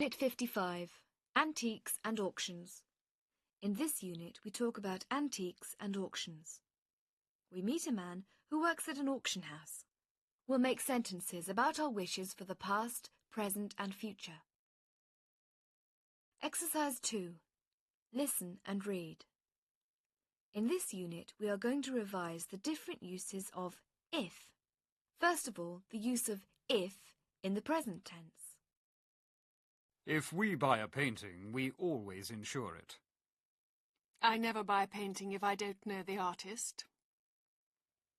Unit 55, Antiques and Auctions. In this unit, we talk about antiques and auctions. We meet a man who works at an auction house. We'll make sentences about our wishes for the past, present and future. Exercise 2. Listen and read. In this unit, we are going to revise the different uses of if. First of all, the use of if in the present tense. If we buy a painting, we always insure it. I never buy a painting if I don't know the artist.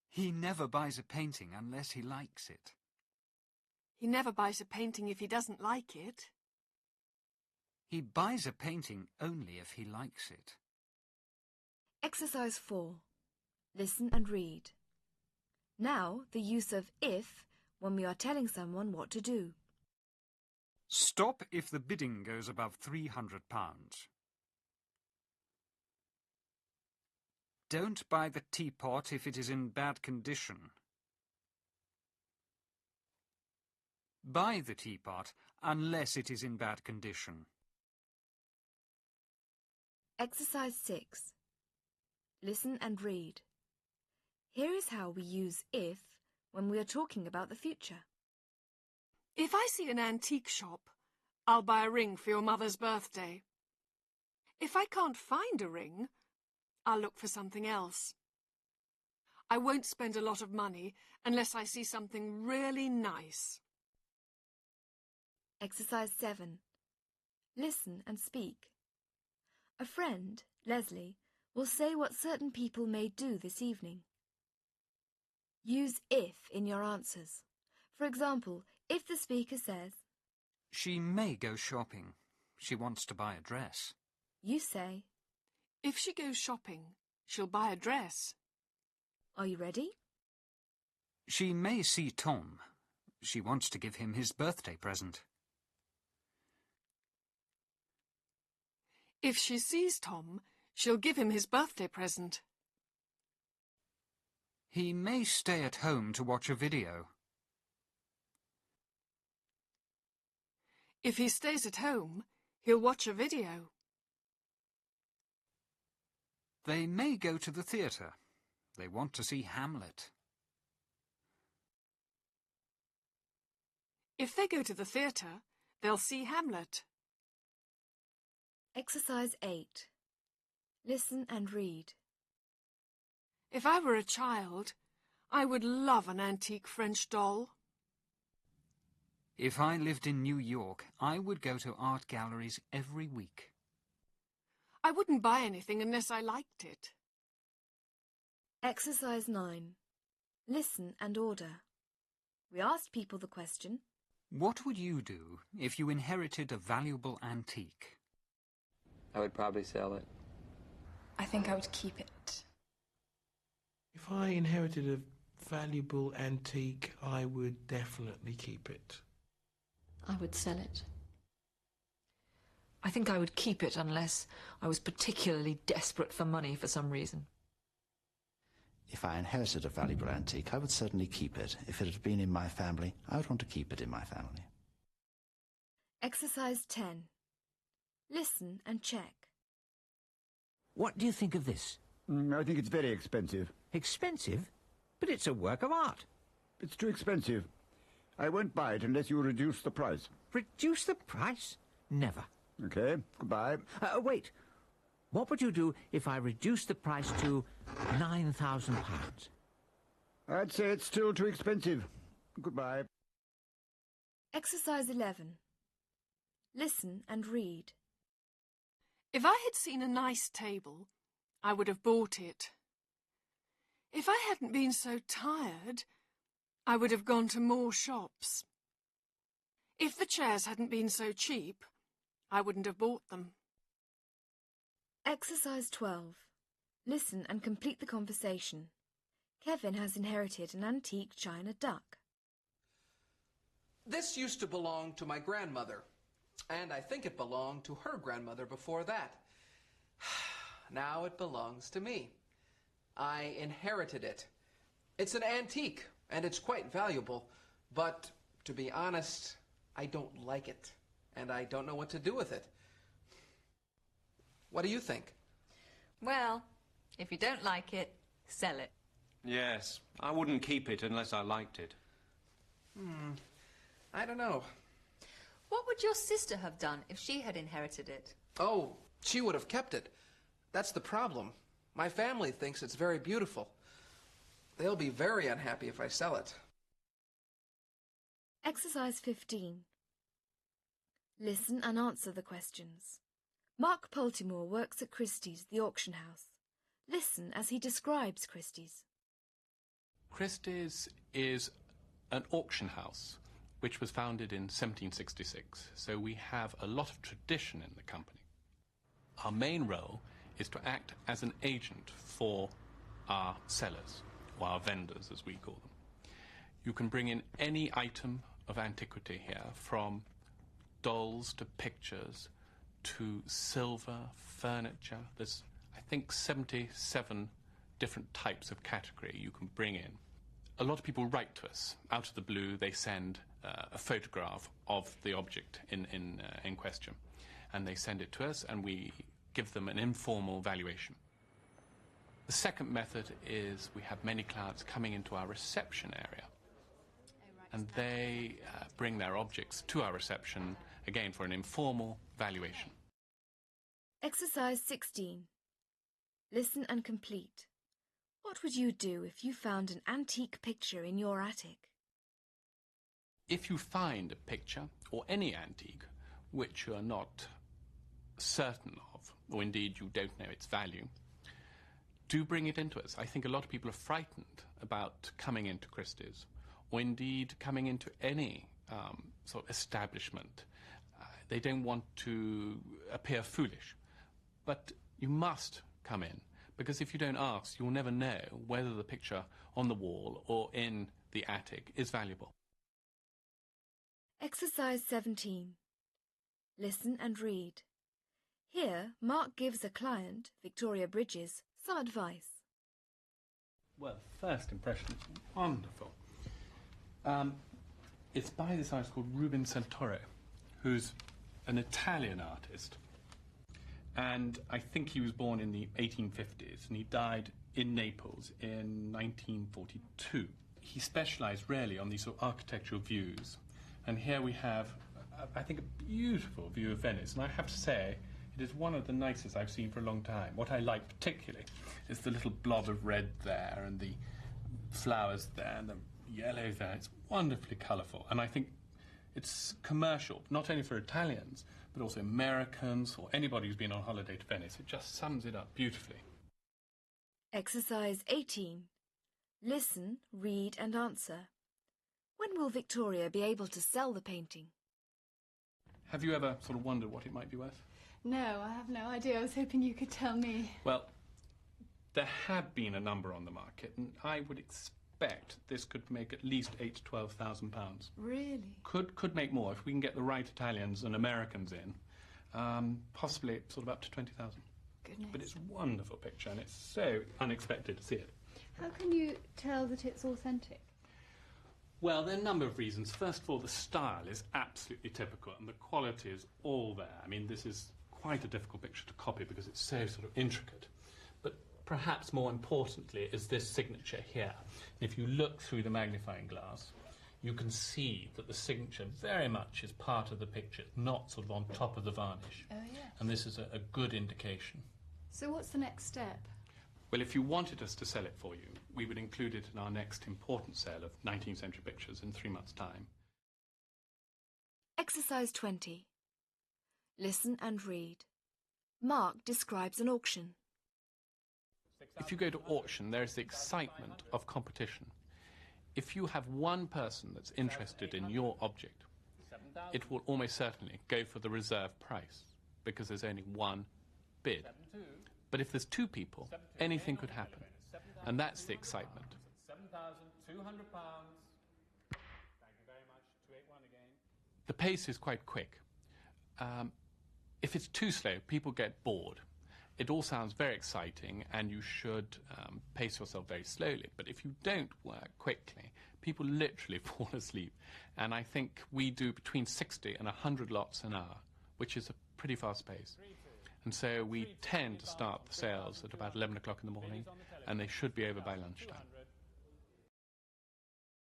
He never buys a painting unless he likes it. He never buys a painting if he doesn't like it. He buys a painting only if he likes it. Exercise 4. Listen and read. Now, the use of if when we are telling someone what to do. Stop if the bidding goes above £300. Don't buy the teapot if it is in bad condition. Buy the teapot unless it is in bad condition. Exercise 6. Listen and read. Here is how we use if when we are talking about the future. If I see an antique shop, I'll buy a ring for your mother's birthday. If I can't find a ring, I'll look for something else. I won't spend a lot of money unless I see something really nice. Exercise 7. Listen and speak. A friend, Leslie, will say what certain people may do this evening. Use if in your answers. For example, if the speaker says, She may go shopping. She wants to buy a dress. You say, If she goes shopping, she'll buy a dress. Are you ready? She may see Tom. She wants to give him his birthday present. If she sees Tom, she'll give him his birthday present. He may stay at home to watch a video. If he stays at home, he'll watch a video. They may go to the theatre. They want to see Hamlet. If they go to the theatre, they'll see Hamlet. Exercise 8. Listen and read. If I were a child, I would love an antique French doll. If I lived in New York, I would go to art galleries every week. I wouldn't buy anything unless I liked it. Exercise 9. Listen and order. We asked people the question, What would you do if you inherited a valuable antique? I would probably sell it. I think I would keep it. If I inherited a valuable antique, I would definitely keep it. I would sell it. I think I would keep it unless I was particularly desperate for money for some reason. If I inherited a valuable antique, I would certainly keep it. If it had been in my family, I would want to keep it in my family. Exercise 10. Listen and check. What do you think of this? I think it's very expensive. Expensive? But it's a work of art. It's too expensive. I won't buy it unless you reduce the price. Reduce the price? Never. Okay, goodbye. Wait. What would you do if I reduced the price to £9,000? I'd say it's still too expensive. Goodbye. Exercise 11. Listen and read. If I had seen a nice table, I would have bought it. If I hadn't been so tired, I would have gone to more shops. If the chairs hadn't been so cheap, I wouldn't have bought them. Exercise 12. Listen and complete the conversation. Kevin has inherited an antique china duck. This used to belong to my grandmother, and I think it belonged to her grandmother before that. Now it belongs to me. I inherited it. It's an antique, and it's quite valuable, but to be honest, I don't like it. and I don't know what to do with it. What do you think? Well, if you don't like it, sell it. Yes, I wouldn't keep it unless I liked it. I don't know. What would your sister have done if she had inherited it? Oh, she would have kept it. That's the problem. My family thinks it's very beautiful. They'll be very unhappy if I sell it. Exercise 15. Listen and answer the questions. Mark Poltimore works at Christie's, the auction house. Listen as he describes Christie's. Christie's is an auction house which was founded in 1766, so we have a lot of tradition in the company. Our main role is to act as an agent for our sellers, or our vendors as we call them. You can bring in any item of antiquity here, from dolls to pictures to silver, furniture. There's, I think, 77 different types of category you can bring in. A lot of people write to us. Out of the blue, they send a photograph of the object in question, and they send it to us, and we give them an informal valuation. The second method is we have many clients coming into our reception area, and they bring their objects to our reception, again, for an informal valuation. Exercise 16. Listen and complete. What would you do if you found an antique picture in your attic? If you find a picture, or any antique, which you are not certain of, or indeed you don't know its value, do bring it into us. I think a lot of people are frightened about coming into Christie's, or indeed coming into any sort of establishment. They don't want to appear foolish. But you must come in, because if you don't ask, you'll never know whether the picture on the wall or in the attic is valuable. Exercise 17. Listen and read. Here, Mark gives a client, Victoria Bridges, some advice. Well, first impression is wonderful. It's by this artist called Ruben Santoro, who's an Italian artist. And I think he was born in the 1850s, and he died in Naples in 1942. He specialised really on these sort of architectural views. And here we have, I think, a beautiful view of Venice. And I have to say, it is one of the nicest I've seen for a long time. What I like particularly is the little blob of red there, and the flowers there, and the yellow there. It's wonderfully colourful. And I think it's commercial, not only for Italians, but also Americans or anybody who's been on holiday to Venice. It just sums it up beautifully. Exercise 18. Listen, read and answer. When will Victoria be able to sell the painting? Have you ever sort of wondered what it might be worth? No, I have no idea. I was hoping you could tell me. Well, there have been a number on the market, and I would expect this could make at least £8,000 to £12,000. Really? Could make more if we can get the right Italians and Americans in. Possibly sort of up to 20,000. Goodness. But it's a wonderful picture, and it's so unexpected to see it. How can you tell that it's authentic? Well, there are a number of reasons. First of all, the style is absolutely typical, and the quality is all there. I mean, this is quite a difficult picture to copy because it's so sort of intricate. But perhaps more importantly is this signature here. And if you look through the magnifying glass, you can see that the signature very much is part of the picture, not sort of on top of the varnish. Oh, yes. And this is a good indication. So what's the next step? Well, if you wanted us to sell it for you, we would include it in our next important sale of 19th century pictures in 3 months' time. Exercise 20. Listen and read. Mark describes an auction. If you go to auction, there is the excitement of competition. If you have one person that's interested in your object, it will almost certainly go for the reserve price, because there's only one bid. But if there's two people, anything could happen. And that's the excitement. £7,200. Thank you very much. 281 again. The pace is quite quick. If it's too slow, people get bored. it all sounds very exciting, and you should pace yourself very slowly. But if you don't work quickly, people literally fall asleep. And I think we do between 60 and 100 lots an hour, which is a pretty fast pace. And so we tend to start the sales at about 11 o'clock in the morning, and they should be over by lunchtime.